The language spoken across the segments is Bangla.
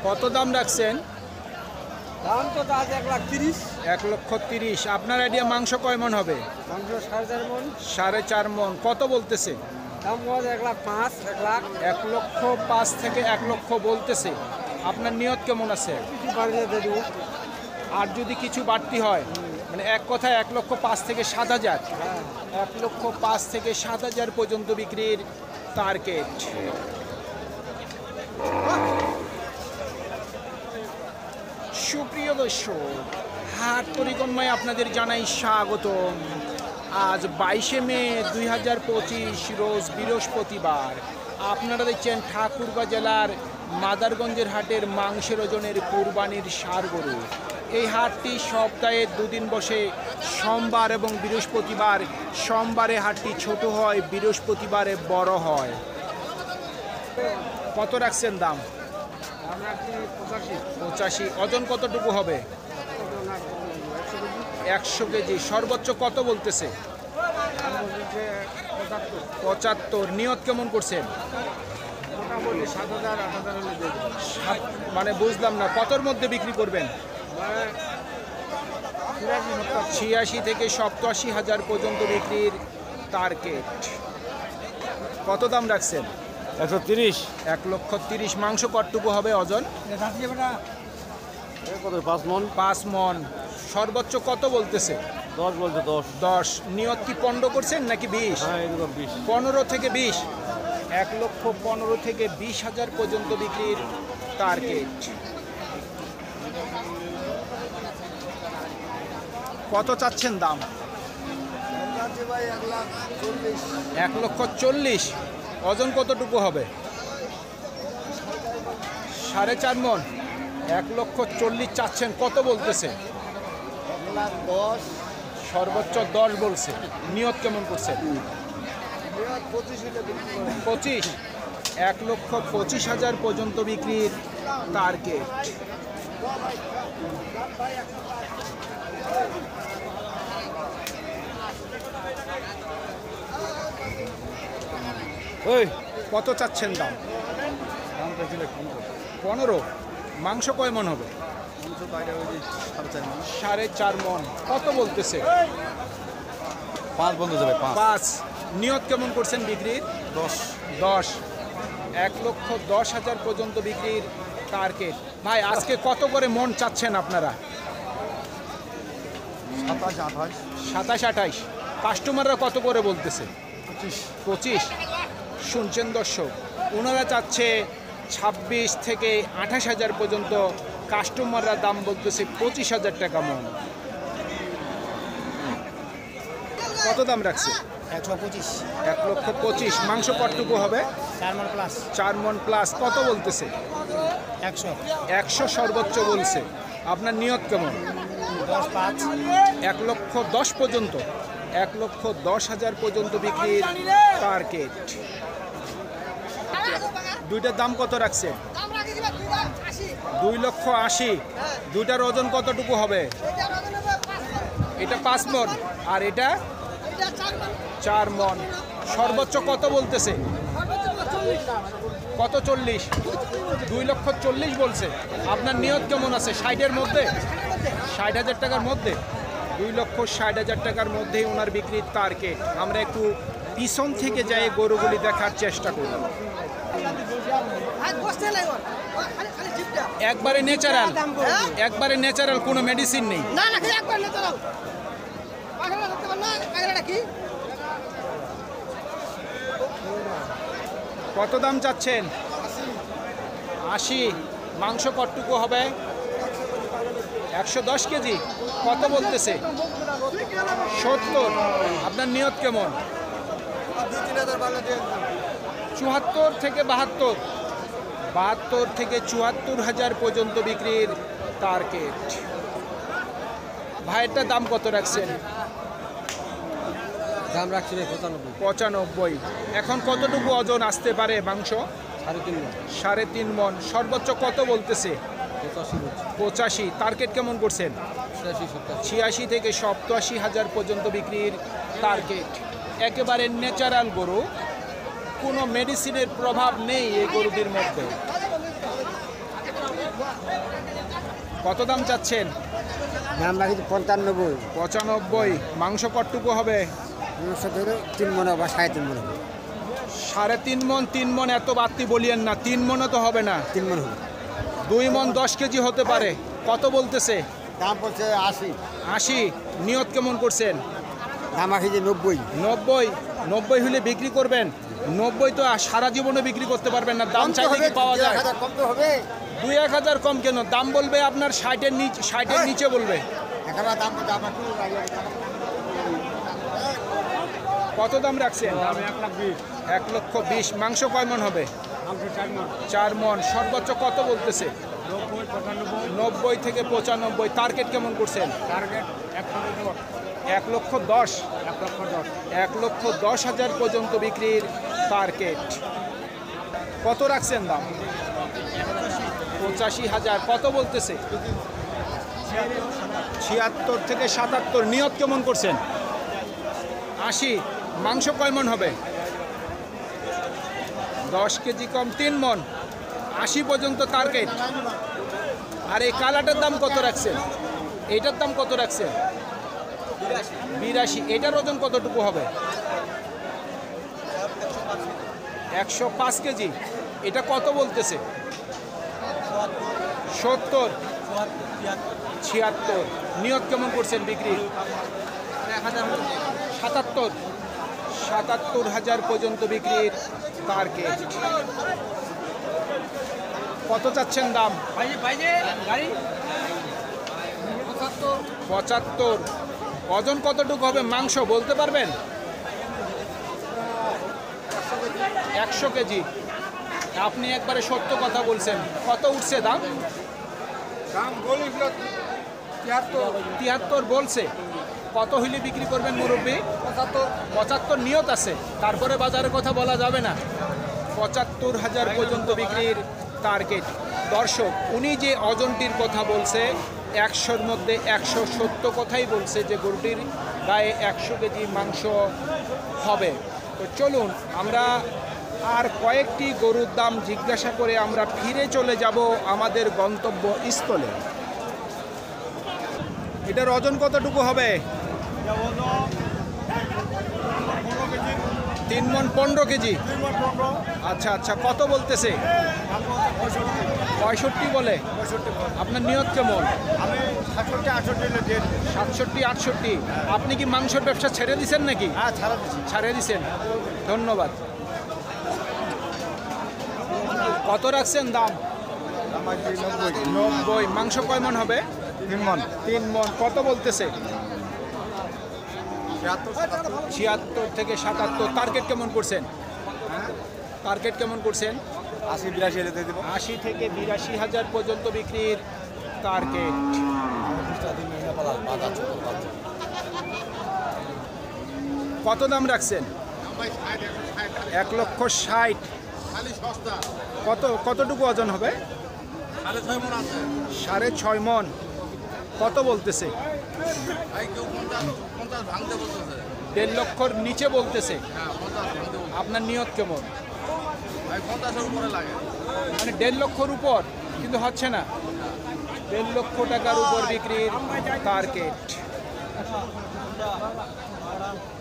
কত দাম রাখছেন? দাম তো আজ 1,30,000। 1,30,000। আপনার আইডিয়া মাংস কয় মন হবে? মাংস 4.5 মন। 4.5 মন। কত বলতেছে? দাম বলে 1,05,000, 1,00,000। 1,05,000 থেকে 1,00,000 বলতেছে। আপনার নিয়ত কেমন আছে? কিছু বাড়িয়ে দিয়ে দেবো। আর যদি কিছু বাড়তি হয়, মানে এক কথায় 1,05,000 থেকে 7,000, 1,05,000 থেকে 7,000 পর্যন্ত বিক্রির টার্গেট। সুপ্রিয় দর্শক, হাট পরিক্রমায় আপনাদের জানাই স্বাগতম। আজ 22শে মে 2025 রোজ বৃহস্পতিবার। আপনারা দেখছেন ঠাকুরগাঁ জেলার মাদারগঞ্জের হাটের মাংসের ওজনের কুরবানির ষাঁড় গরু। এই হাটটি সপ্তাহে দুদিন বসে, সোমবার এবং বৃহস্পতিবার। সোমবারে হাটটি ছোট হয়, বৃহস্পতিবারে বড় হয়। কত রাখছেন দাম? আমরা 85। ওজন কতটুকু হবে? 100 কেজি। সর্বোচ্চ কত বলতেছে? 75। নিয়ত কেমন করছেন? মোটামুটি 7,000, 8,000 হলে দেবো। মানে বুঝলাম না, কতর মধ্যে বিক্রি করবেন? 86 থেকে 87,000 পর্যন্ত বিক্রির টার্গেট। কত দাম রাখছেন? 130। 1,30,000। মাংস কতটুকু হবে ওজন? 5 মন। 5 মন। সর্বোচ্চ কত বলতেছে? 10 বলতে 10। 10। নিয়ত কি 15 করছেন নাকি 20? হ্যাঁ, এরকম 20। 15 থেকে 20। 1,15,000 থেকে 20,000 পর্যন্ত বিক্রির টার্গেট। কত চাচ্ছেন দাম? 1,40,000। ওজন কতটুকু হবে? 4.5 মন। 1,40,000 চাচ্ছেন, কত বলতেছে? 10। সর্বোচ্চ 10 বলছে। নিয়ত কেমন করছেন? 25। 1,25,000 পর্যন্ত বিক্রির টার্গেট। ওই কত চাচ্ছেন দাম? 15। মাংস কয় মন হবে? 4.5 মন। কত বলতেছে? 5 বন্ধু যাবে। 5। নিয়ত কেমন করছেন বিক্রির? 10। 10। 1,10,000 পর্যন্ত বিক্রির টার্গেট। ভাই, আজকে কত করে মন চাচ্ছেন আপনারা? 27, 27, 28। কাস্টমাররা কত করে বলতেছে? 25। 25। শুনছেন দর্শক, ওনারা চাচ্ছে 26 থেকে 28,000 পর্যন্ত। কাস্টমাররা দাম বলতেছে 25,000 টাকা মন। কত দাম রাখছে? 125। 1,25,000। মাংস কতটুকু হবে? 4 মন প্লাস। 4 মন প্লাস। কত বলতেছে? 100। 100 সর্বোচ্চ বলছে। আপনার নিয়ত কেমন? 10, 5। 1,10,000 পর্যন্ত। 1,10,000 পর্যন্ত বিক্রির টার্গেট। দুইটার দাম কত রাখছে? 2,80,000। দুইটার ওজন কতটুকু হবে? এটা 5 মন আর এটা 4 মন। সর্বোচ্চ কত বলতেছে? কত? 40। 2,40,000 বলছে। আপনার নিয়ত কেমন আছে? 60-এর মধ্যে? 60,000 টাকার মধ্যে? 2,60,000 টাকার মধ্যেই ওনার বিক্রির টার্গেট। আমরা একটু পিছন থেকে যাই, গরুগুলি দেখার চেষ্টা করি। একবারে ন্যাচারাল, একবারে ন্যাচারাল, কোনো মেডিসিন নেই। কত দাম চাচ্ছেন? 80। মাংস কতটুকু হবে? 110 কেজি। কত বলতেছে? 70। আপনার নিয়ত কেমন? 74 থেকে 72। 72 থেকে 74,000 পর্যন্ত বিক্রির টার্গেট। ভাইয়েরটা দাম কত রাখছেন? দাম রাখছি 95। এখন কতটুকু ওজন আসতে পারে মাংস? 3.5 মন। 3.5 মন। সর্বোচ্চ কত বলতেছে? 85। টার্গেট কেমন করছেন? 86 থেকে 87,000 পর্যন্ত বিক্রির টার্গেট। একেবারে ন্যাচারাল গরু, কোনো মেডিসিনের প্রভাব নেই এই গরুটির মধ্যে। কত দাম চাচ্ছেন? দাম রাখি 95। 95। মাংস কতটুকু হবে? 3 মন বা 3.5 মন হবে। 3.5 মন 3 মন এত বাড়তি বলিয়েন না, 3 মনও তো হবে না। 3 মন হবে। 2 মন 10 কেজি হতে পারে। কত বলতেছে? দাম পড়ছে 80। 80। নিয়ত কেমন করছেন? দাম রাখি যে 90। 90 হলে বিক্রি করবেন। 90 তো আর সারা জীবনে বিক্রি করতে পারবেন না, দাম চাইলে কি পাওয়া যায়? কম তো হবে। 2-1000 কম কেন? দাম বলবে আপনার 60-এর নিচে, 60-এর নিচে বলবে। একেবারে দাম তো আমার কি লাগে? কত দাম রাখছেন? 1,20,000। মাংস কয় মন হবে? 4 মন। সর্বোচ্চ কত বলতেছে? 90 থেকে 95। টার্গেট কেমন করছেন? 1,10,000। 1,10,000 পর্যন্ত বিক্রির টার্গেট। কত রাখছেন দাম? 85,000। কত বলতেছে? 76 থেকে 77। নিয়ত কেমন করছেন? 80। মাংস কয় মন হবে? 10 কেজি কম 3 মন। 80 পর্যন্ত টার্গেট। আর এই কালাটার দাম কত রাখছেন? এইটার দাম কত রাখছেন? 82। এটার ওজন কতটুকু হবে? 105 কেজি। এটা কত বলতেছে? 70। 76। নিয়ত কেমন করছেন বিক্রি? 77,000 পর্যন্ত বিক্রির টার্গেট। কত চাচ্ছেন দাম? 75। ওজন কতটুকু হবে? মাংস বলতে পারবেন? 100 কেজি। আপনি একবারে সত্য কথা বলছেন। কত উঠছে দাম? 73 বলছে। কত হইলে বিক্রি করবেন মুরব্বী? 75 নিয়ত আছে, তারপরে বাজারের কথা বলা যাবে না। 75,000 পর্যন্ত বিক্রির টার্গেট। দর্শক, উনি যে ওজনটির কথা বলছে 100-র মধ্যে 100 সত্য কথাই বলছে যে গরুটির গায়ে 100 কেজি মাংস হবে। তো চলুন আমরা আর কয়েকটি গরুর দাম জিজ্ঞাসা করে আমরা ফিরে চলে যাব আমাদের গন্তব্যস্থলে। এটার ওজন কতটুকু হবে? 3 মন 15 কেজি। আচ্ছা আচ্ছা। কত বলতেছে? 65 বলে। আপনার নিয়ত কেমন? 67-68। আপনি কি মাংসের ব্যবসা ছেড়ে দিছেন নাকি? ছেড়ে দিছেন। ধন্যবাদ। কত রাখছেন দাম? 90। মাংস কয় মন হবে? 3 মন। 3 মন। কত বলতেছে? 76 থেকে 77। টার্গেট কেমন করছেন? টার্গেট কেমন করছেন? 80-82 দিয়ে দেব। 80 থেকে 82,000 পর্যন্ত বিক্রির টার্গেট। কত দাম রাখছেন? 1,60,000। কতটুকু ওজন হবে? 6.5 মন। কত বলতেছে? 1.5 লক্ষর নিচে বলতেছে। আপনার নিয়ত কেমন? মানে 1.5 লক্ষর উপর, কিন্তু হচ্ছে না। 1.5 লক্ষ টাকার উপর বিক্রির টার্গেট।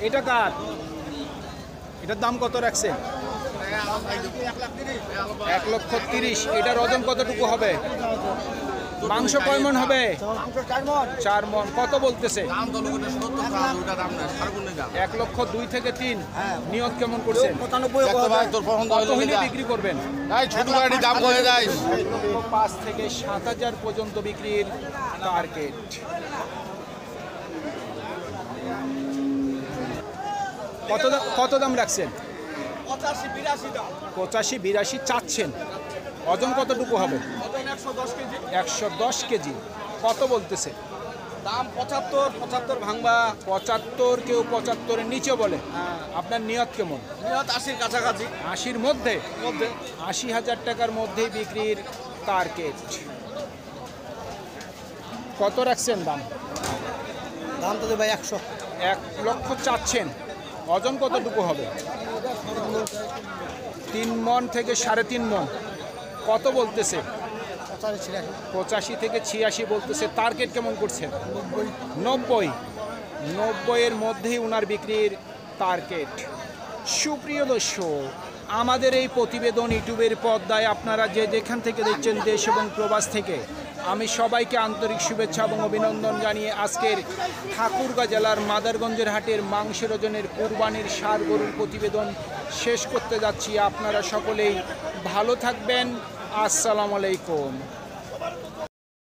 এটা কার? এটার দাম কত রাখছেন? 1,30,000। এটার ওজন কতটুকু হবে? মাংস কয় মন হবে? 4 মন। কত বলতেছে? 1,02,000 থেকে 3। নিয়ত কেমন করছেন? 95। কত হইলে বিক্রি করবেন? 1,05,000 থেকে 7,000 পর্যন্ত বিক্রির টার্গেট। কত দাম রাখছেন? 85-82 চাচ্ছেন। ওজন কতটুকু হবে? 110 কেজি। কত বলতেছে? দাম 75 ভাঙবা। 75। কেউ 75-এর নিচে বলে। আপনার নিয়ত কেমন? নিয়ত 80 কাছাকাছি। 80-র মধ্যে? 80,000 টাকার মধ্যেই বিক্রির টার্গেট। কত রাখছেন দাম? দাম তো ভাই 100। 1 লক্ষ চাচ্ছেন। ওজন কতটুকু হবে? 3 মন থেকে 3.5 মন। কত বলতেছে? 85 থেকে 86 বলতেছে। টার্গেট কেমন করছেন? 90 মধ্যেই ওনার বিক্রির টার্গেট। সুপ্রিয় দর্শক, আমাদের এই প্রতিবেদন ইউটিউবের পর্দায় আপনারা যে যেখান থেকে দেখছেন দেশ এবং প্রবাস থেকে, আমি সবাইকে আন্তরিক শুভেচ্ছা এবং অভিনন্দন জানিয়ে আজকের ঠাকুরগাঁ জেলার মাদারগঞ্জের হাটের মাংসের ওজনের কুরবানির ষাঁড় গরুর প্রতিবেদন শেষ করতে যাচ্ছি। আপনারা সকলেই ভালো থাকবেন। আসসালামু আলাইকুম।